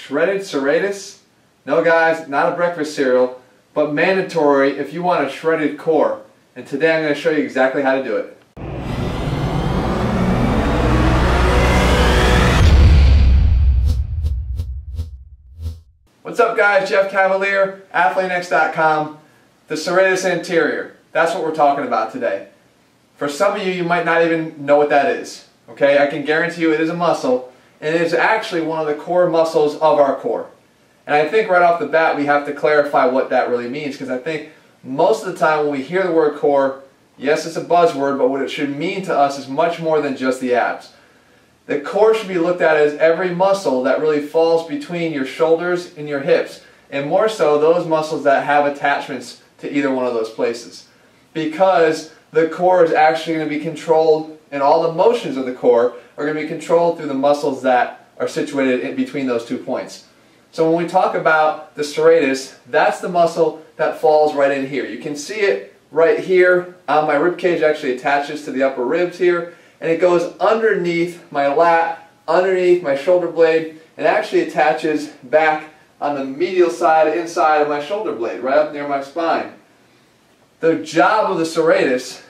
Shredded serratus? No guys, not a breakfast cereal, but mandatory if you want a shredded core. And today I'm going to show you exactly how to do it. What's up guys, Jeff Cavalier, ATHLEAN-X.com, the Serratus Anterior. That's what we're talking about today. For some of you, you might not even know what that is. Okay, I can guarantee you it is a muscle, and it is actually one of the core muscles of our core. And I think right off the bat we have to clarify what that really means, because I think most of the time when we hear the word core, yes, it's a buzzword, but what it should mean to us is much more than just the abs. The core should be looked at as every muscle that really falls between your shoulders and your hips, and more so those muscles that have attachments to either one of those places. Because the core is actually going to be controlled, and all the motions of the core are going to be controlled through the muscles that are situated in between those 2 points. So when we talk about the serratus, that's the muscle that falls right in here. You can see it right here. My rib cage actually attaches to the upper ribs here, and it goes underneath my lat, underneath my shoulder blade, and actually attaches back on the medial side, inside of my shoulder blade, right up near my spine. The job of the serratus,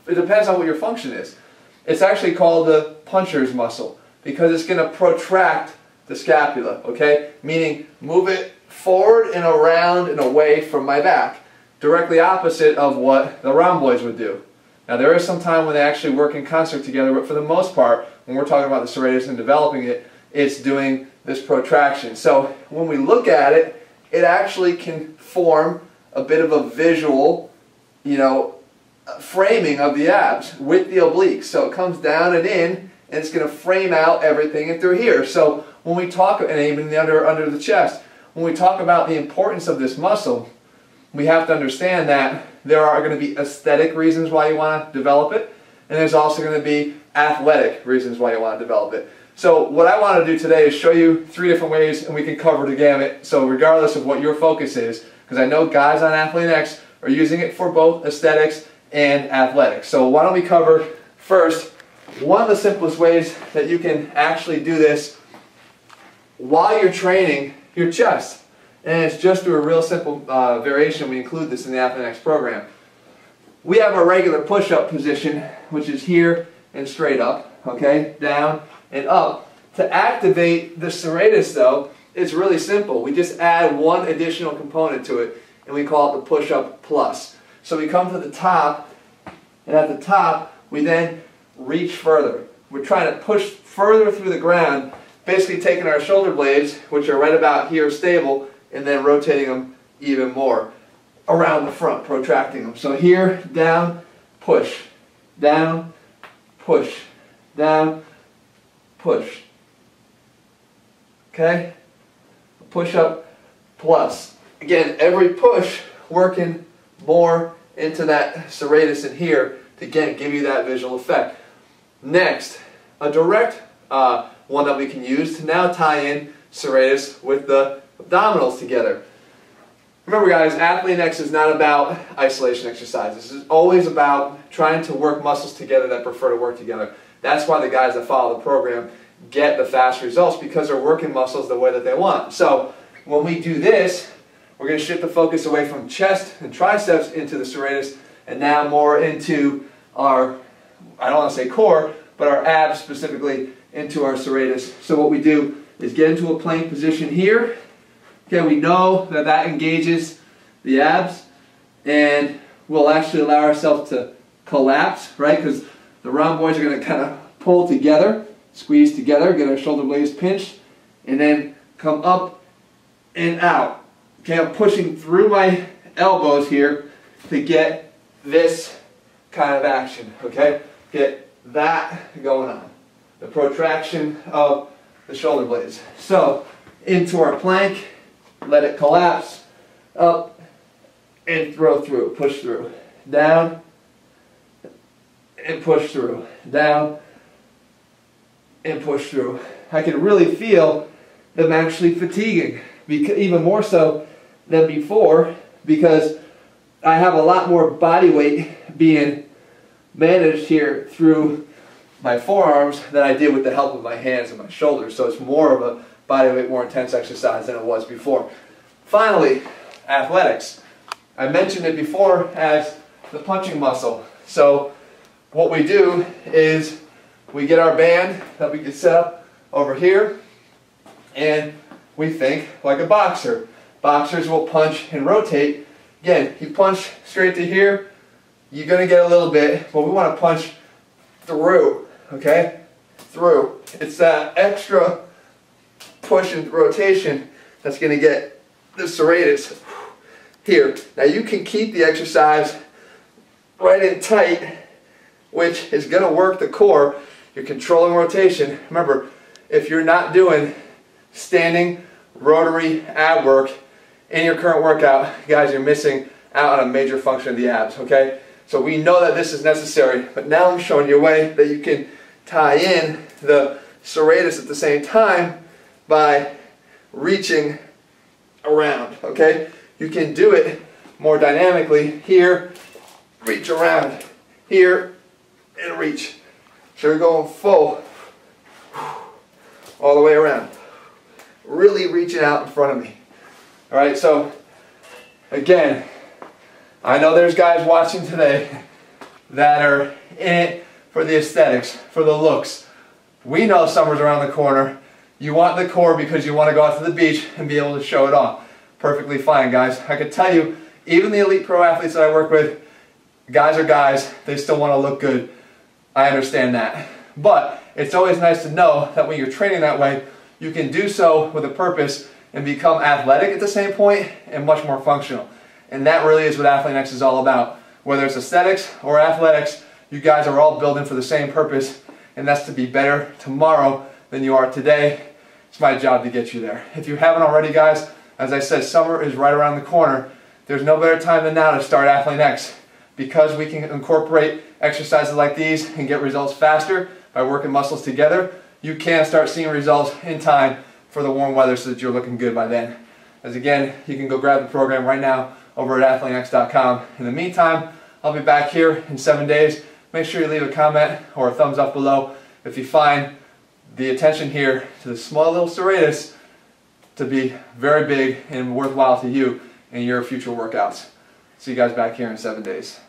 it depends on what your function is. It's actually called the puncher's muscle because it's going to protract the scapula, okay? Meaning move it forward and around and away from my back, directly opposite of what the rhomboids would do. Now there is some time when they actually work in concert together, but for the most part, when we're talking about the serratus and developing it, it's doing this protraction. So when we look at it, it actually can form a bit of a visual, framing of the abs with the obliques. So it comes down and in, and it's going to frame out everything in through here. So when we talk, and even under the chest, when we talk about the importance of this muscle, we have to understand that there are going to be aesthetic reasons why you want to develop it, and there's also going to be athletic reasons why you want to develop it. So what I want to do today is show you 3 different ways, and we can cover the gamut. So regardless of what your focus is, because I know guys on ATHLEAN-X are using it for both aesthetics and athletics. So why don't we cover first one of the simplest ways that you can actually do this while you're training your chest. And it's just through a real simple variation. We include this in the ATHLEAN-X program. We have our regular push-up position, which is here and straight up, okay, down and up. To activate the serratus though, it's really simple. We just add one additional component to it, and we call it the push-up plus. So we come to the top, and at the top we then reach further. We're trying to push further through the ground, basically taking our shoulder blades, which are right about here stable, and then rotating them even more around the front, protracting them. So here, down, push, down, push, down, push. Okay? Push up plus. Again, every push working more into that serratus in here to again give you that visual effect. Next, a direct one that we can use to now tie in serratus with the abdominals together. Remember guys, ATHLEAN-X is not about isolation exercises. This is always about trying to work muscles together that prefer to work together. That's why the guys that follow the program get the fast results, because they're working muscles the way that they want. So when we do this, we're going to shift the focus away from chest and triceps into the serratus, and now more into our, I don't want to say core, but our abs, specifically into our serratus. So what we do is get into a plank position here. Okay, we know that that engages the abs, and we'll actually allow ourselves to collapse, right? Because the rhomboids are going to kind of pull together, squeeze together, get our shoulder blades pinched, and then come up and out. Okay, I'm pushing through my elbows here to get this kind of action, okay? Get that going on. The protraction of the shoulder blades. So, into our plank, let it collapse, up, and throw through, push through. Down, and push through. Down, and push through. I can really feel them actually fatiguing, even more so than before, because I have a lot more body weight being managed here through my forearms than I did with the help of my hands and my shoulders. So it's more of a body weight, more intense exercise than it was before. Finally, athletics. I mentioned it before as the punching muscle. So what we do is we get our band that we can set up over here, and we think like a boxer. Boxers will punch and rotate. Again, you punch straight to here, you're going to get a little bit, but we want to punch through, okay? Through. It's that extra push and rotation that's going to get the serratus here. Now you can keep the exercise right in tight, which is going to work the core. You're controlling rotation. Remember, if you're not doing standing rotary ab work in your current workout, guys, you're missing out on a major function of the abs, okay? So we know that this is necessary, but now I'm showing you a way that you can tie in the serratus at the same time by reaching around, okay? You can do it more dynamically. Here, reach around. Here, and reach. So you're going full, all the way around. Really reaching out in front of me. Alright, so again, I know there's guys watching today that are in it for the aesthetics, for the looks. We know summer's around the corner. You want the core because you want to go out to the beach and be able to show it off. Perfectly fine, guys. I can tell you, even the elite pro athletes that I work with, guys are guys, they still want to look good. I understand that. But it's always nice to know that when you're training that way, you can do so with a purpose and become athletic at the same point and much more functional. And that really is what ATHLEAN-X is all about. Whether it's aesthetics or athletics, you guys are all building for the same purpose, and that's to be better tomorrow than you are today. It's my job to get you there. If you haven't already, guys, as I said, summer is right around the corner. There's no better time than now to start ATHLEAN-X, because we can incorporate exercises like these and get results faster by working muscles together. You can start seeing results in time for the warm weather so that you're looking good by then. As again, you can go grab the program right now over at ATHLEAN-X.com. In the meantime, I'll be back here in 7 days. Make sure you leave a comment or a thumbs up below if you find the attention here to the small little serratus to be very big and worthwhile to you in your future workouts. See you guys back here in 7 days.